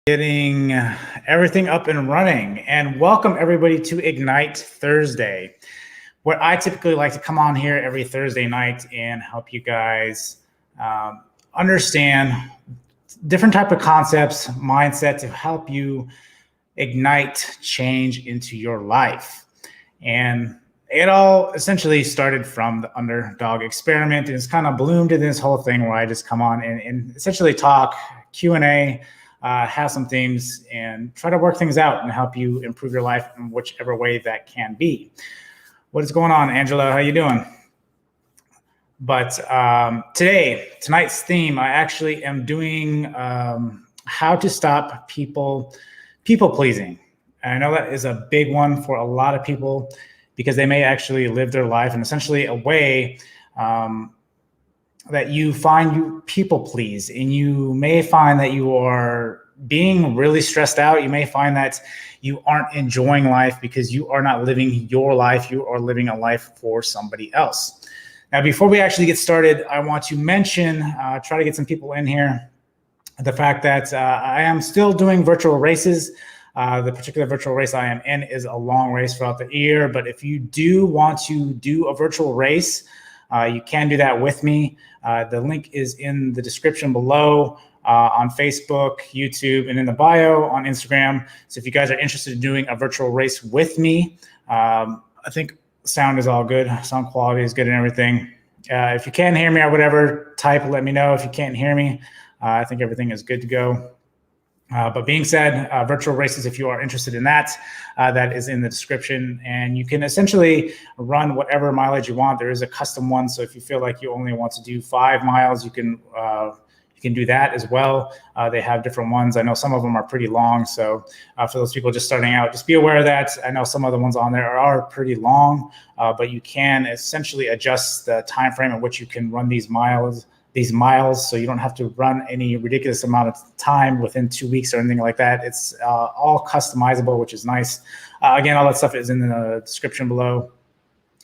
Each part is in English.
Getting everything up and running, and welcome everybody to Ignite Thursday, where I typically like to come on here every Thursday night and help you guys understand different type of concepts, mindset to help you ignite change into your life. And it all essentially started from the underdog experiment, and it's kind of bloomed into this whole thing where I just come on and essentially talk Q&A, have some themes, and try to work things out and help you improve your life in whichever way that can be. What is going on, Angela? How you doing? But tonight's theme, I actually am doing how to stop people pleasing. And I know that is a big one for a lot of people because they may actually live their life in essentially a way that you find you people please, and you may find that you are being really stressed out. You may find that you aren't enjoying life because you are not living your life. You are living a life for somebody else. Now, before we actually get started, I want to mention, try to get some people in here, the fact that I am still doing virtual races. The particular virtual race I am in is a long race throughout the year, but if you do want to do a virtual race, you can do that with me. The link is in the description below on Facebook, YouTube, and in the bio on Instagram. So if you guys are interested in doing a virtual race with me, I think sound is all good. Sound quality is good and everything. If you can hear me or whatever, let me know. If you can't hear me, I think everything is good to go. But being said, virtual races, if you are interested in that, that is in the description, and you can essentially run whatever mileage you want. There is a custom one, so if you feel like you only want to do 5 miles, you can do that as well. They have different ones. I know some of them are pretty long, so for those people just starting out, just be aware of that. I know some of the ones on there are pretty long, but you can essentially adjust the time frame at which you can run these miles, so you don't have to run any ridiculous amount of time within 2 weeks or anything like that. It's all customizable, which is nice. Again, all that stuff is in the description below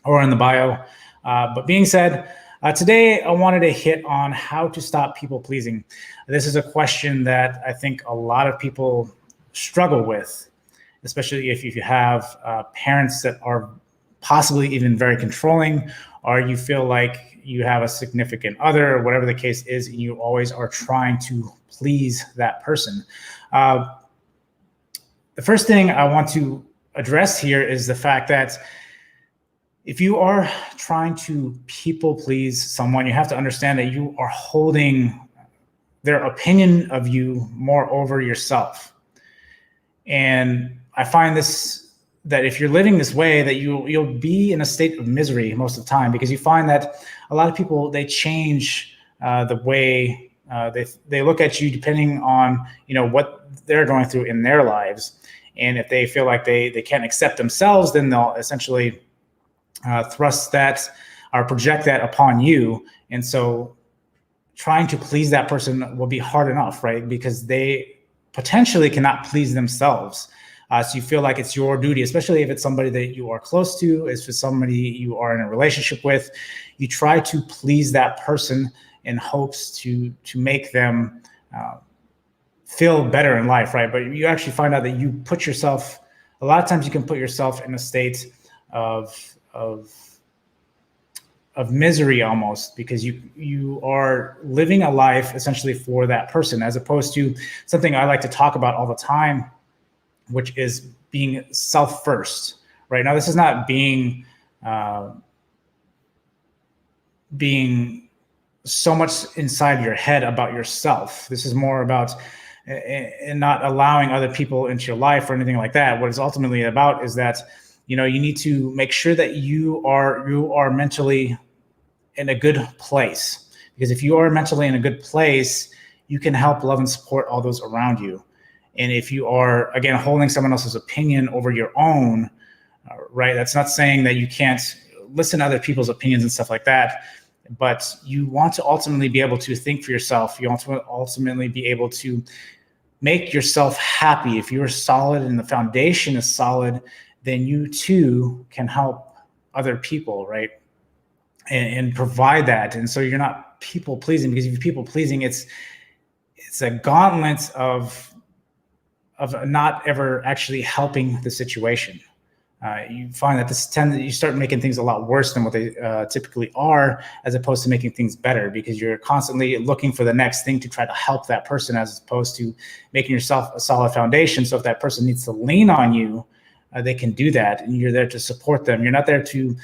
or in the bio. But being said, today I wanted to hit on how to stop people pleasing. This is a question that I think a lot of people struggle with, especially if you have parents that are possibly even very controlling, or you feel like you have a significant other, or whatever the case is, and you always are trying to please that person. The first thing I want to address here is the fact that if you are trying to people please someone, you have to understand that you are holding their opinion of you more over yourself. And I find that if you're living this way, that you'll be in a state of misery most of the time, because you find that a lot of people, they change the way they look at you depending on what they're going through in their lives. And if they feel like they can't accept themselves, then they'll essentially thrust that or project that upon you. And so trying to please that person will be hard enough, right? Because they potentially cannot please themselves. So you feel like it's your duty, especially if it's somebody that you are close to, if it's somebody you are in a relationship with. You try to please that person in hopes to make them feel better in life, right? But you actually find out that you put yourself, a lot of times you can put yourself in a state of misery almost, because you are living a life essentially for that person, as opposed to something I like to talk about all the time, which is being self first. Right now, this is not being so much inside your head about yourself. This is more about and not allowing other people into your life or anything like that. What it's ultimately about is that you need to make sure that you are mentally in a good place, because if you are mentally in a good place, you can help love and support all those around you. And if you are, again, holding someone else's opinion over your own, right, that's not saying that you can't listen to other people's opinions and stuff like that, but you want to ultimately be able to think for yourself. You want to ultimately be able to make yourself happy. If you're solid and the foundation is solid, then you too can help other people, right? And provide that. And so you're not people pleasing, because if you're people pleasing, it's a gauntlet of of not ever actually helping the situation. You find that you start making things a lot worse than what they typically are, as opposed to making things better, because you're constantly looking for the next thing to try to help that person, as opposed to making yourself a solid foundation. So if that person needs to lean on you, they can do that, and you're there to support them. You're not there to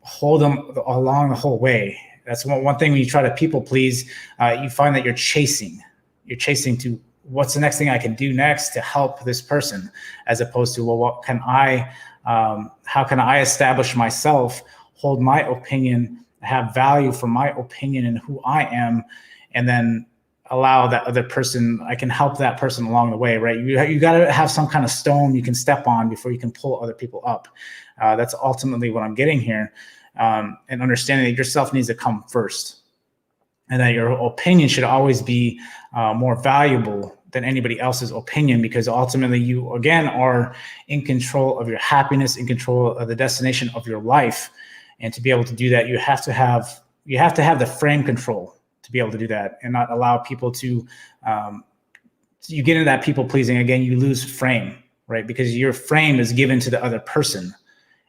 hold them along the whole way. That's one thing when you try to people please, you find that you're chasing to what's the next thing I can do next to help this person, as opposed to, well, how can I establish myself, hold my opinion, have value for my opinion and who I am, and then allow that other person, I can help that person along the way, right? You got to have some kind of stone you can step on before you can pull other people up. That's ultimately what I'm getting here. And understanding that yourself needs to come first, and that your opinion should always be more valuable than anybody else's opinion, because ultimately you, again, are in control of your happiness, in control of the destination of your life. And to be able to do that, you have to have the frame control to be able to do that, and not allow people to, you get into that people pleasing, again, you lose frame, right? Because your frame is given to the other person.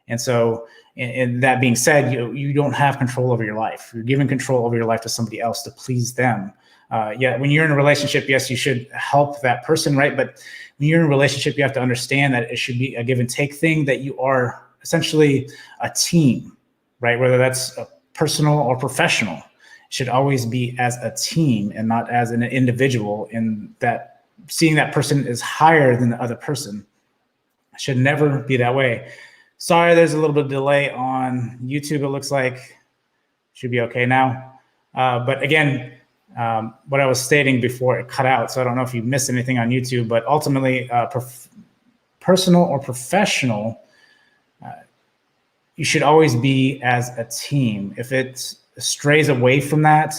And so, and that being said, you don't have control over your life. You're giving control over your life to somebody else to please them. Yeah, when you're in a relationship, yes, you should help that person, right? But when you're in a relationship, you have to understand that it should be a give and take thing, that you are essentially a team, right? Whether that's personal or professional, it should always be as a team and not as an individual, and that seeing that person is higher than the other person. It should never be that way. Sorry, there's a little bit of delay on YouTube. It looks like should be okay now. But again, what I was stating before it cut out, so I don't know if you missed anything on YouTube, but ultimately, personal or professional, you should always be as a team. If it strays away from that,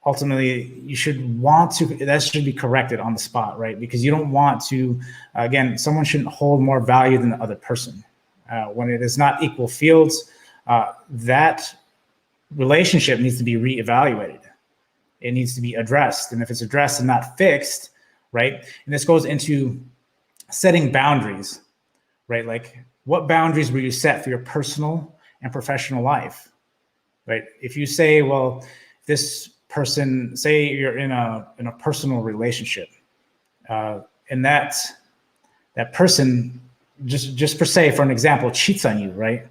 ultimately you should want to, that should be corrected on the spot, right? Because you don't want to, again, someone shouldn't hold more value than the other person. When it is not equal fields, that relationship needs to be reevaluated. It needs to be addressed. And if it's addressed and not fixed, right? And this goes into setting boundaries, right? Like, what boundaries will you set for your personal and professional life, right? If you say, well, this person, say you're in a personal relationship, and that person, just per se, for an example, cheats on you, right?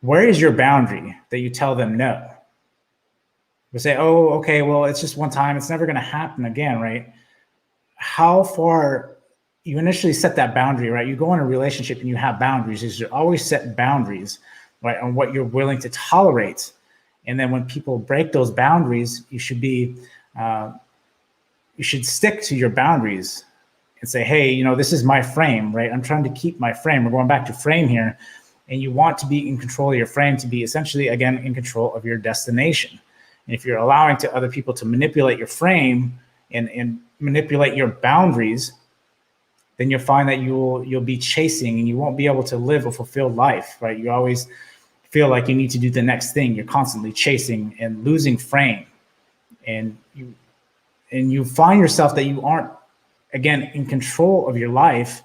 Where is your boundary that you tell them no? We say, oh, okay, well, it's just one time, it's never going to happen again, right? How far you initially set that boundary, right? You go in a relationship and you have boundaries. You should always set boundaries, right, on what you're willing to tolerate. And then when people break those boundaries, you should stick to your boundaries and say, hey, this is my frame, right? I'm trying to keep my frame. We're going back to frame here. And you want to be in control of your frame, to be essentially, again, in control of your destination. And if you're allowing to other people to manipulate your frame and manipulate your boundaries, then you'll find that you'll be chasing, and you won't be able to live a fulfilled life, right? You always feel like you need to do the next thing. You're constantly chasing and losing frame. And you find yourself that you aren't, again, in control of your life,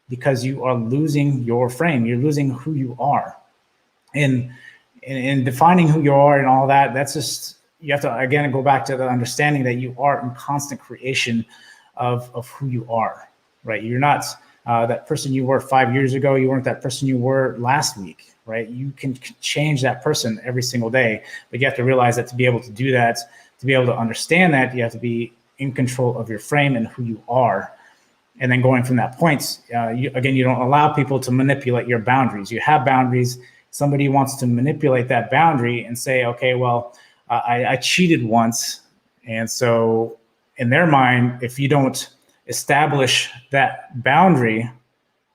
because you are losing your frame. You're losing who you are. And defining who you are and all that, that's just, you have to, again, go back to the understanding that you are in constant creation of who you are, right? You're not that person you were 5 years ago. You weren't that person you were last week, right? You can change that person every single day, but you have to realize that to be able to do that, to be able to understand that, you have to be in control of your frame and who you are. And then going from that point, you don't allow people to manipulate your boundaries. You have boundaries. Somebody wants to manipulate that boundary and say, okay, well, I cheated once. And so in their mind, if you don't establish that boundary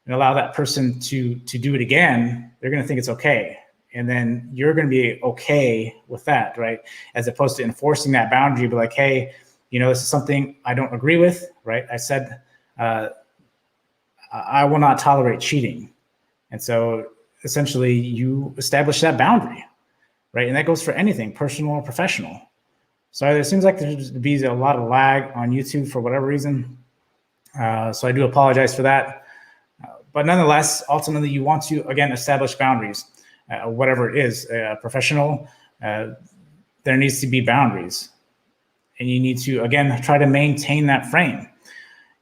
and allow that person to do it again, they're going to think it's okay. And then you're going to be okay with that, right? As opposed to enforcing that boundary, be like, hey, this is something I don't agree with, right? I said, I will not tolerate cheating. And so essentially you establish that boundary, right? And that goes for anything, personal or professional. So it seems like there's to be a lot of lag on YouTube for whatever reason. So I do apologize for that. But nonetheless, ultimately, you want to, again, establish boundaries, whatever it is, professional, there needs to be boundaries. And you need to, again, try to maintain that frame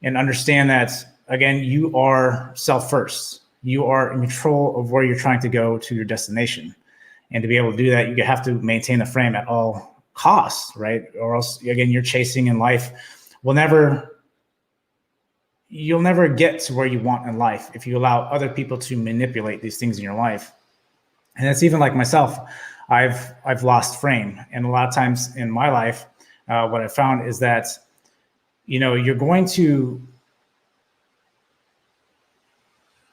and understand that, again, you are self first. You are in control of where you're trying to go to your destination. And to be able to do that, you have to maintain the frame at all costs, right? Or else, again, you're chasing in life. You'll never get to where you want in life if you allow other people to manipulate these things in your life. And it's even like myself. I've lost frame, and a lot of times in my life, what I found is that, you're going to.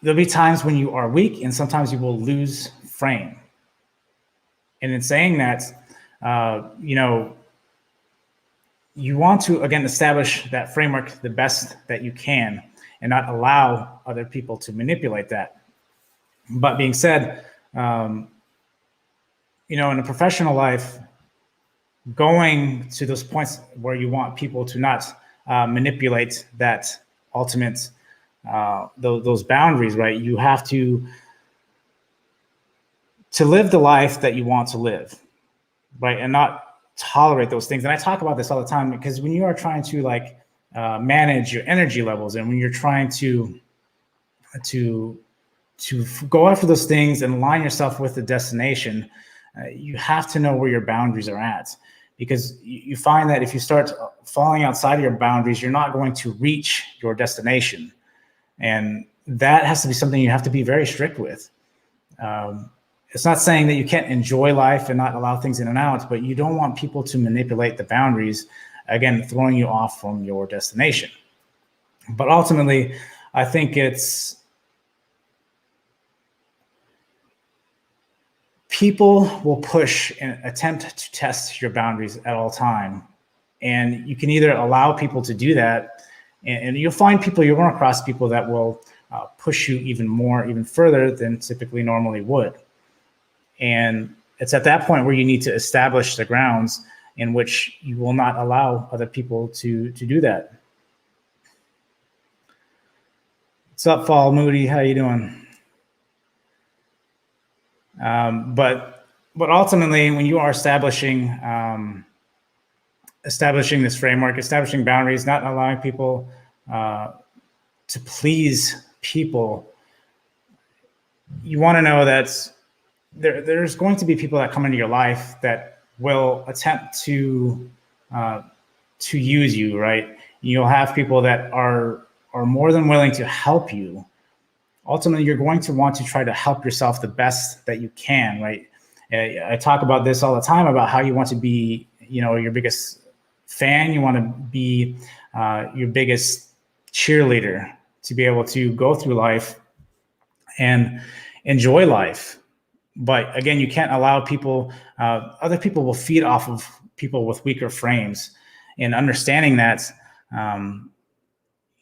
There'll be times when you are weak, and sometimes you will lose frame. And in saying that, you want to, again, establish that framework the best that you can and not allow other people to manipulate that. But being said, in a professional life, going to those points where you want people to not manipulate that ultimate, those boundaries, right? You have to live the life that you want to live, right? And not tolerate those things. And I talk about this all the time, because when you are trying to manage your energy levels, and when you're trying to go after those things and align yourself with the destination, you have to know where your boundaries are at, because you find that if you start falling outside of your boundaries, you're not going to reach your destination. And that has to be something you have to be very strict with. It's not saying that you can't enjoy life and not allow things in and out, but you don't want people to manipulate the boundaries, again, throwing you off from your destination. But ultimately, I think it's people will push and attempt to test your boundaries at all time. And you can either allow people to do that, and you'll find people, you'll run across people that will push you even further than typically normally would. And it's at that point where you need to establish the grounds in which you will not allow other people to do that. What's up, Fall Moody? How you doing? But ultimately, when you are establishing this framework, establishing boundaries, not allowing people to please people, you want to know that there's going to be people that come into your life that will attempt to use you, right? You'll have people that are more than willing to help you. Ultimately, you're going to want to try to help yourself the best that you can, right? I talk about this all the time, about how you want to be, your biggest fan. You want to be your biggest cheerleader to be able to go through life and enjoy life. But again, you can't allow people, other people will feed off of people with weaker frames, and understanding that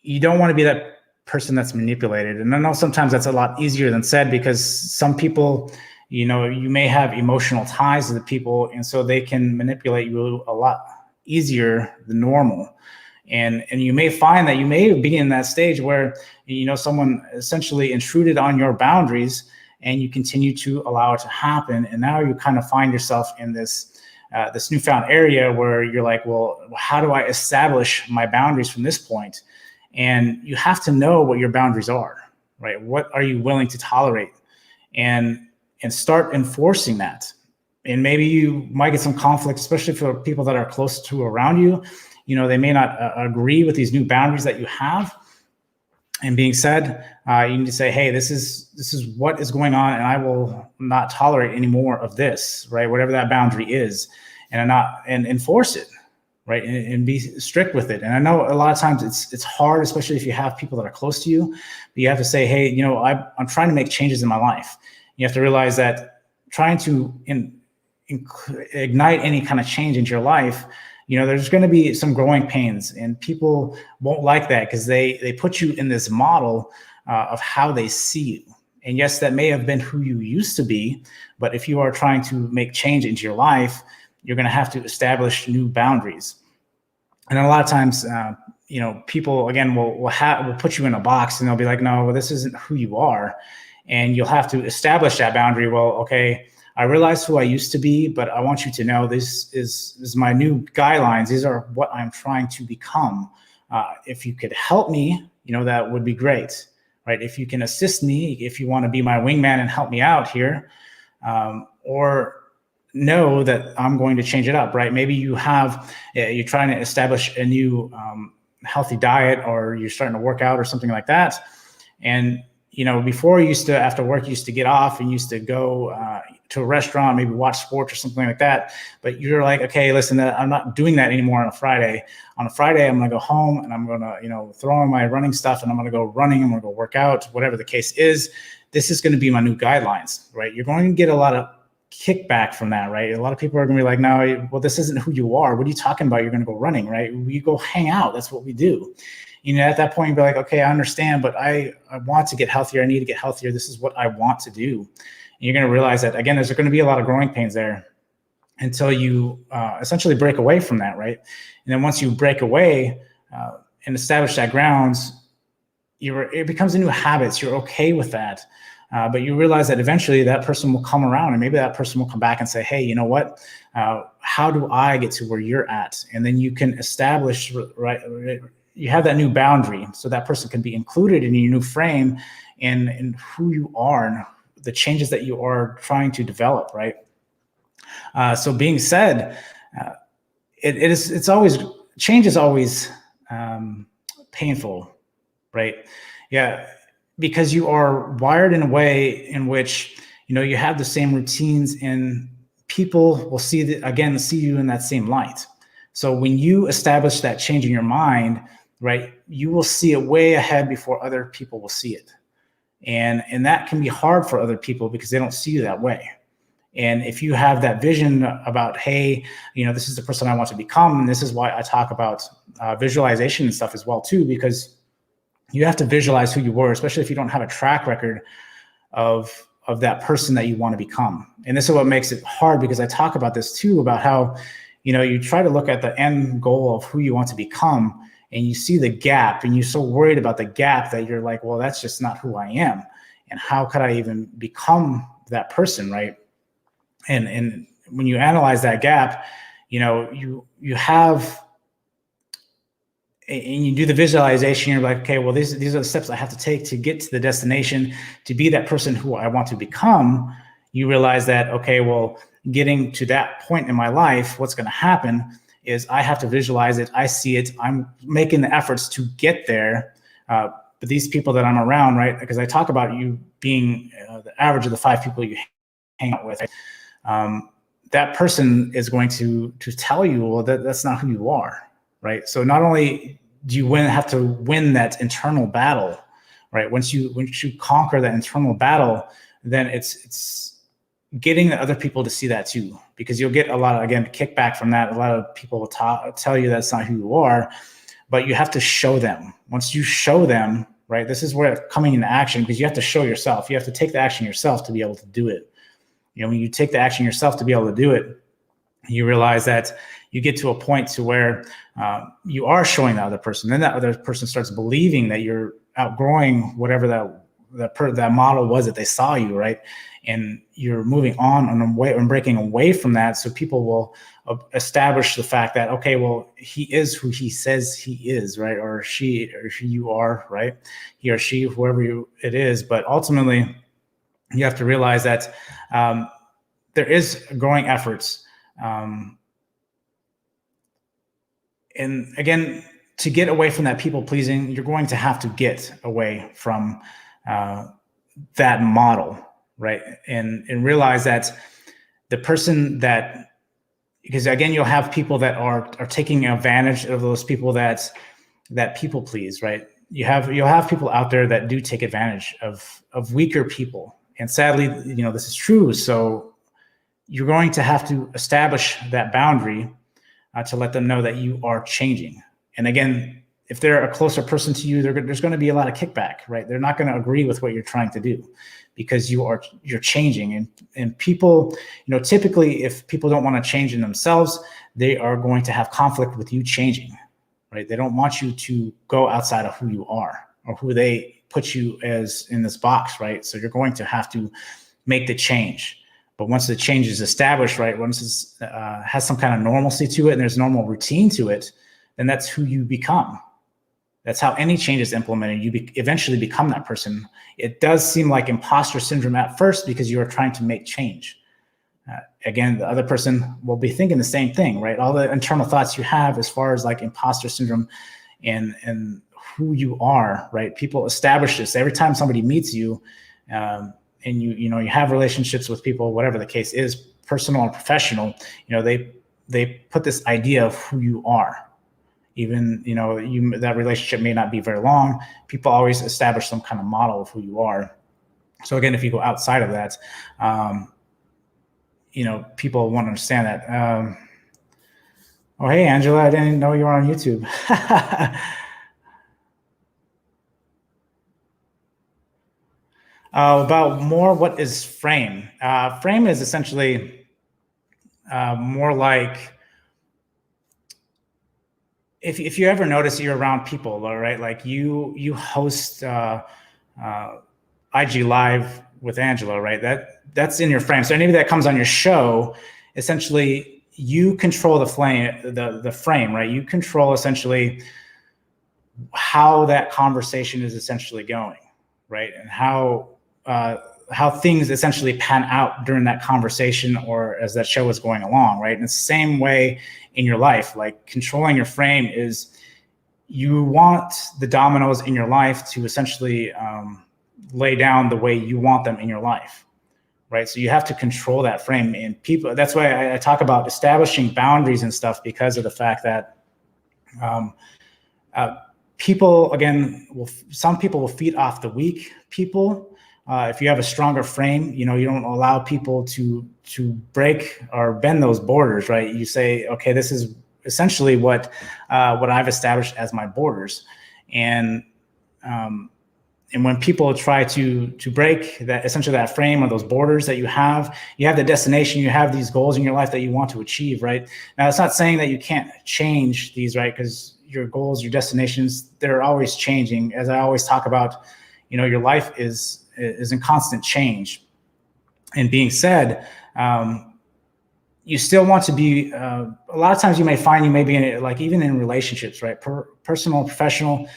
you don't want to be that person that's manipulated. And I know sometimes that's a lot easier than said, because some people, you may have emotional ties to the people, and so they can manipulate you a lot easier than normal. And you may find that you may be in that stage where, someone essentially intruded on your boundaries, and you continue to allow it to happen. And now you kind of find yourself in this newfound area where you're like, well, how do I establish my boundaries from this point? And you have to know what your boundaries are, right? What are you willing to tolerate? And start enforcing that. And maybe you might get some conflict, especially for people that are close to around you. They may not agree with these new boundaries that you have. And being said, you need to say, hey, this is what is going on, and I will not tolerate any more of this, right? Whatever that boundary is, and enforce it, right? And be strict with it. And I know a lot of times it's hard, especially if you have people that are close to you, but you have to say, hey, I'm trying to make changes in my life. You have to realize that trying to ignite any kind of change into your life, there's going to be some growing pains, and people won't like that, because they put you in this model of how they see you. And yes, that may have been who you used to be, but if you are trying to make change into your life, you're going to have to establish new boundaries. And a lot of times, people again will put you in a box, and they'll be like, no, well, this isn't who you are. And you'll have to establish that boundary. Well, okay, I realize who I used to be, but I want you to know this is my new guidelines. These are what I'm trying to become. If you could help me, that would be great, right? If you can assist me, if you want to be my wingman and help me out here, or know that I'm going to change it up, right? Maybe you're trying to establish a new healthy diet, or you're starting to work out or something like that. And, before you used to, after work, you used to get off and used to go to a restaurant, maybe watch sports or something like that. But you're like, okay, listen, I'm not doing that anymore on a Friday. On a Friday, I'm going to go home and I'm going to, throw on my running stuff, and I'm going to go running. I'm going to go work out, whatever the case is. This is going to be my new guidelines, right? You're going to get a lot of kickback from that, right? A lot of people are going to be like, no, well, this isn't who you are. What are you talking about? You're going to go running, right? We go hang out. That's what we do. At that point, you'd be like, okay, I understand, but I want to get healthier. I need to get healthier. This is what I want to do. And you're going to realize that, again, there's going to be a lot of growing pains there until you essentially break away from that, right? And then once you break away and establish that grounds, it becomes a new habit. You're okay with that. But you realize that eventually that person will come around, and maybe that person will come back and say, hey, you know what? How do I get to where you're at? And then you can establish, right? You have that new boundary, so that person can be included in your new frame and who you are and the changes that you are trying to develop, right? So being said, change is always painful, right? Yeah, because you are wired in a way in which, you have the same routines, and people will see you in that same light. So when you establish that change in your mind, right, you will see it way ahead before other people will see it. And that can be hard for other people because they don't see you that way. And if you have that vision about, hey, this is the person I want to become, and this is why I talk about visualization and stuff as well too, because you have to visualize who you were, especially if you don't have a track record of that person that you want to become. And this is what makes it hard, because I talk about this too, about how, you try to look at the end goal of who you want to become, and you see the gap, and you're so worried about the gap that you're like, well, that's just not who I am. And how could I even become that person, right? And when you analyze that gap, you have, and you do the visualization, you're like, okay, well, these are the steps I have to take to get to the destination, to be that person who I want to become. You realize that, okay, well, getting to that point in my life, what's going to happen is I have to visualize it. I see it. I'm making the efforts to get there. But these people that I'm around, right? Because I talk about you being the average of the 5 people you hang out with. That person is going to tell you, well, that's not who you are. Right. So not only do you have to win that internal battle, right? Once you conquer that internal battle, then it's getting the other people to see that too, because you'll get a lot of, again, kickback from that. A lot of people will tell you that's not who you are, but you have to show them. Once you show them, right, this is where it's coming into action, because you have to show yourself. You have to take the action yourself to be able to do it. When you take the action yourself to be able to do it, you realize that you get to a point to where you are showing the other person. Then that other person starts believing that you're outgrowing whatever that model was that they saw you, right? And you're moving on and breaking away from that. So people will establish the fact that, okay, well, he is who he says he is, right? Or she, or you are, right? He or she, whoever it is. But ultimately, you have to realize that there is growing efforts. And again, to get away from that people pleasing, you're going to have to get away from that model, right? And realize that the person that, because again, you'll have people that are taking advantage of those people that people please, right? You'll have people out there that do take advantage of weaker people. And sadly, this is true. So you're going to have to establish that boundary to let them know that you are changing. And again, if they're a closer person to you, there's going to be a lot of kickback, right? They're not going to agree with what you're trying to do because you're changing. And people, typically if people don't want to change in themselves, they are going to have conflict with you changing, right? They don't want you to go outside of who you are or who they put you as in this box, right? So you're going to have to make the change. But once the change is established, right, once it has some kind of normalcy to it and there's normal routine to it, then that's who you become. That's how any change is implemented. You eventually become that person. It does seem like imposter syndrome at first because you are trying to make change. Again, the other person will be thinking the same thing, right? All the internal thoughts you have as far as like imposter syndrome and who you are, right? People establish this every time somebody meets you, and you have relationships with people, whatever the case is, personal and professional. They put this idea of who you are. Even, that relationship may not be very long. People always establish some kind of model of who you are. So again, if you go outside of that, people won't understand that. Oh, hey, Angela, I didn't know you were on YouTube. About more, what is frame? Frame is essentially more like, if you ever notice you're around people, right? Like you host IG Live with Angela, right? That's in your frame. So anybody that comes on your show, essentially you control the frame, right? You control essentially how that conversation is essentially going, right? And how things essentially pan out during that conversation or as that show is going along, right? And it's the same way in your life. Like controlling your frame is, you want the dominoes in your life to essentially lay down the way you want them in your life, right? So you have to control that frame. And people, that's why I talk about establishing boundaries and stuff, because of the fact that people, again, some people will feed off the weak people. If you have a stronger frame, you don't allow people to break or bend those borders, right? You say, okay, this is essentially what I've established as my borders, and when people try to break that, essentially that frame or those borders that you have the destination, you have these goals in your life that you want to achieve, right? Now, it's not saying that you can't change these, right? Because your goals, your destinations, they're always changing. As I always talk about, your life is in constant change. And being said, you still want to be, a lot of times you may find you may be in, like, even in relationships, right? Personal, professional,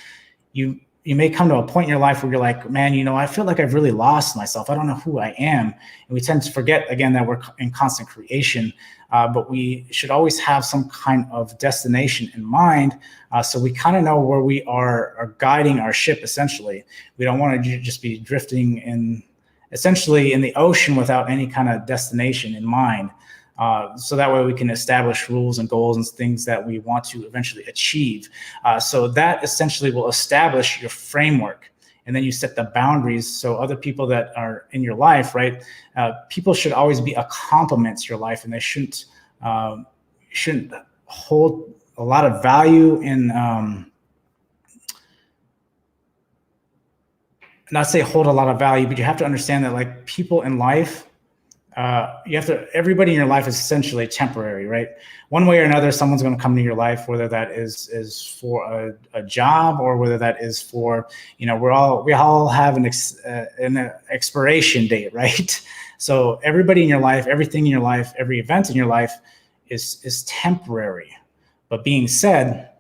you may come to a point in your life where you're like, man, I feel like I've really lost myself. I don't know who I am. And we tend to forget, again, that we're in constant creation, but we should always have some kind of destination in mind. So we kind of know where we are guiding our ship, essentially. We don't want to just be drifting essentially in the ocean without any kind of destination in mind. So that way we can establish rules and goals and things that we want to eventually achieve. So that essentially will establish your framework, and then you set the boundaries. So other people that are in your life, right? People should always be a complement to your life, and they shouldn't hold a lot of value in, not say hold a lot of value, but you have to understand that, like, people in life, everybody in your life is essentially temporary, right? One way or another, someone's going to come to your life, whether that is for a job, or whether that is for, we all have an expiration date, right? So everybody in your life, everything in your life, every event in your life is temporary. But being said,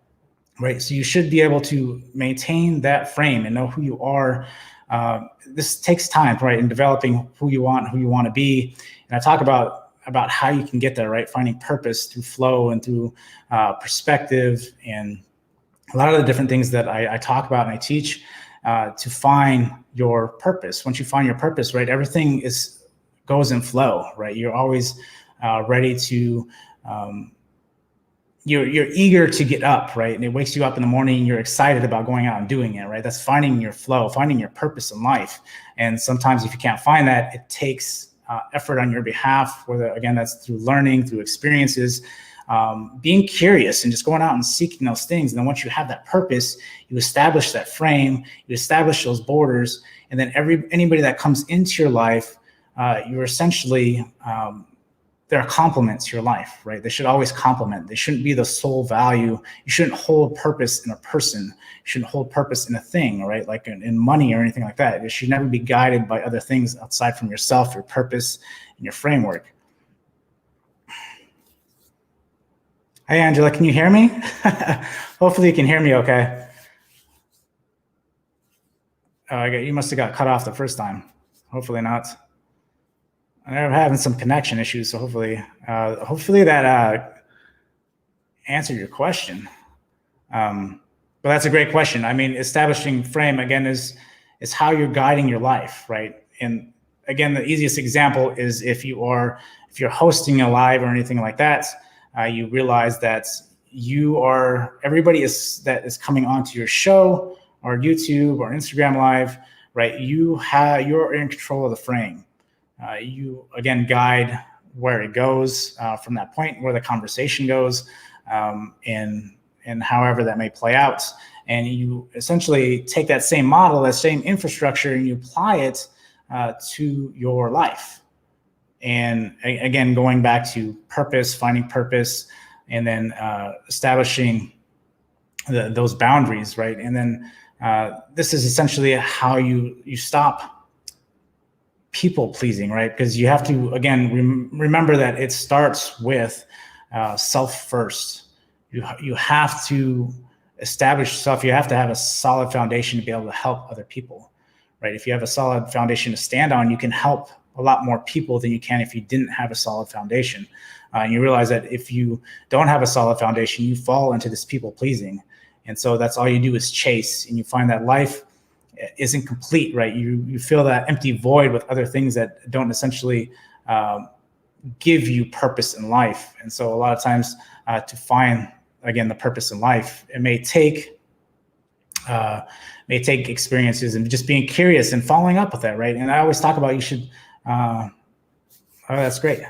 right, so you should be able to maintain that frame and know who you are. This takes time, right, in developing who you want to be. And I talk about how you can get there, right? Finding purpose through flow and through perspective, and a lot of the different things that I talk about and I teach to find your purpose. Once you find your purpose, right, everything goes in flow, right? You're always ready to, you're eager to get up, right? And it wakes you up in the morning and you're excited about going out and doing it, right? That's finding your flow, finding your purpose in life. And sometimes if you can't find that, it takes effort on your behalf, whether, again, that's through learning, through experiences. being curious and just going out and seeking those things. And then once you have that purpose, you establish that frame, you establish those borders, and then anybody that comes into your life, you're essentially, they're a complement to your life, right? They should always complement. They shouldn't be the sole value. You shouldn't hold purpose in a person. You shouldn't hold purpose in a thing, right? Like in money or anything like that. It should never be guided by other things outside from yourself, your purpose, and your framework. Hey, Angela, can you hear me? Hopefully you can hear me okay. Oh, you must have got cut off the first time. Hopefully not. I'm having some connection issues, so hopefully that answered your question. But that's a great question. I mean, establishing frame again is how you're guiding your life, right? And again, the easiest example is if you're hosting a live or anything like that, you realize that everybody that is coming onto your show or YouTube or Instagram Live, right? You're in control of the frame. You again guide where it goes from that point, where the conversation goes, and however that may play out. And you essentially take that same model, that same infrastructure, and you apply it to your life. And again, going back to purpose, finding purpose, and then establishing those boundaries, right? And then this is essentially how you stop people pleasing, right? Because you have to, again, remember that it starts with self first. You have to establish yourself. You have to have a solid foundation to be able to help other people, right? If you have a solid foundation to stand on, you can help a lot more people than you can if you didn't have a solid foundation. And you realize that if you don't have a solid foundation, you fall into this people pleasing. And so that's all you do is chase, and you find that life isn't complete, right? You feel that empty void with other things that don't essentially give you purpose in life. And so a lot of times to find, again, the purpose in life, it may take experiences and just being curious and following up with that, right? And I always talk about you should, oh, that's great.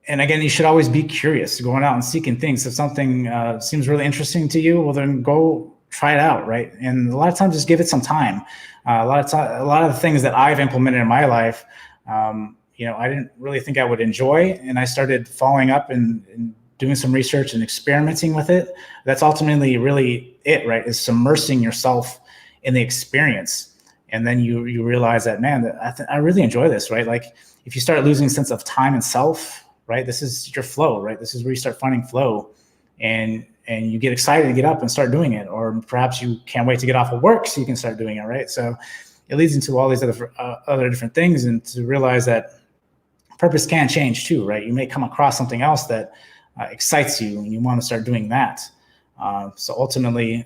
And again, you should always be curious, going out and seeking things. If something seems really interesting to you, well, then go try it out, right? And a lot of times, just give it some time. A lot of the things that I've implemented in my life, I didn't really think I would enjoy, and I started following up and doing some research and experimenting with it. That's ultimately really it, right? Is submersing yourself in the experience, and then you realize that, man, I really enjoy this, right? Like if you start losing sense of time and self, right? This is your flow, right? This is where you start finding flow, and you get excited to get up and start doing it. Or perhaps you can't wait to get off of work so you can start doing it, right? So it leads into all these other different things, and to realize that purpose can change too, right? You may come across something else that excites you, and you want to start doing that. So ultimately,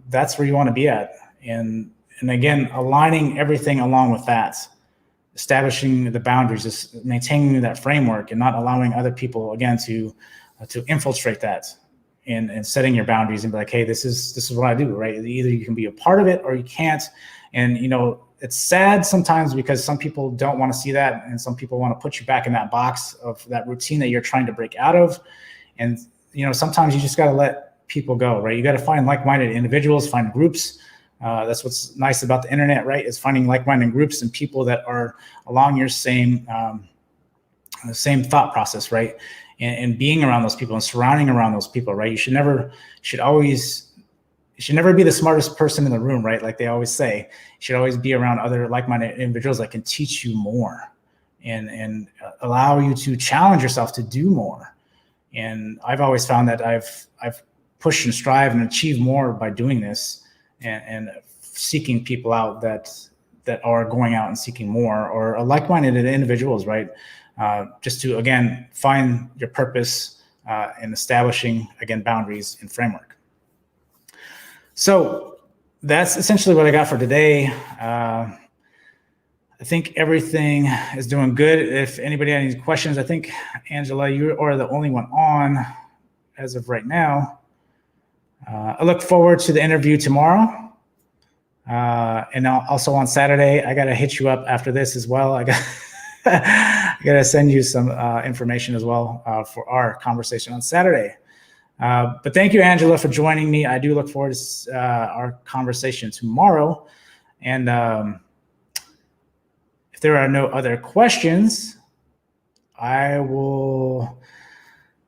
that's where you want to be at. And again, aligning everything along with that. Establishing the boundaries, just maintaining that framework, and not allowing other people, again, to infiltrate that, and setting your boundaries and be like, hey, this is what I do, right? Either you can be a part of it or you can't. And it's sad sometimes because some people don't want to see that, and some people want to put you back in that box of that routine that you're trying to break out of. And sometimes you just got to let people go, right? You got to find like-minded individuals, find groups. That's what's nice about the internet, right? Is finding like-minded groups and people that are along your same thought process, right? And being around those people and surrounding around those people, right? You should never be the smartest person in the room, right? Like they always say, you should always be around other like-minded individuals that can teach you more and allow you to challenge yourself to do more. And I've always found that I've pushed and strive and achieved more by doing this. And seeking people out that are going out and seeking more, or like-minded individuals, right? Just to, again, find your purpose and establishing, again, boundaries and framework. So that's essentially what I got for today. I think everything is doing good. If anybody had any questions, I think, Angela, you are the only one on as of right now. I look forward to the interview tomorrow. And also on Saturday, I got to hit you up after this as well. I gotta send you some information as well for our conversation on Saturday. But thank you, Angela, for joining me. I do look forward to our conversation tomorrow. And if there are no other questions, I will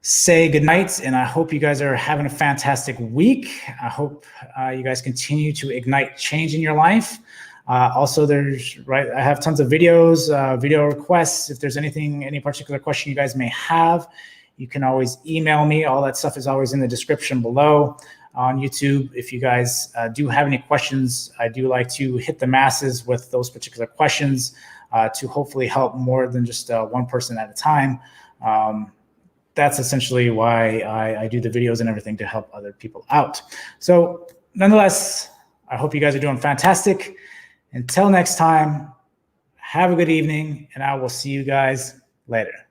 say goodnight, and I hope you guys are having a fantastic week. I hope you guys continue to ignite change in your life. Also, I have tons of videos, video requests. If there's any particular question you guys may have, you can always email me. All that stuff is always in the description below. On YouTube, if you guys do have any questions, I do like to hit the masses with those particular questions to hopefully help more than just one person at a time. That's essentially why I do the videos and everything, to help other people out. So nonetheless, I hope you guys are doing fantastic. Until next time, have a good evening, and I will see you guys later.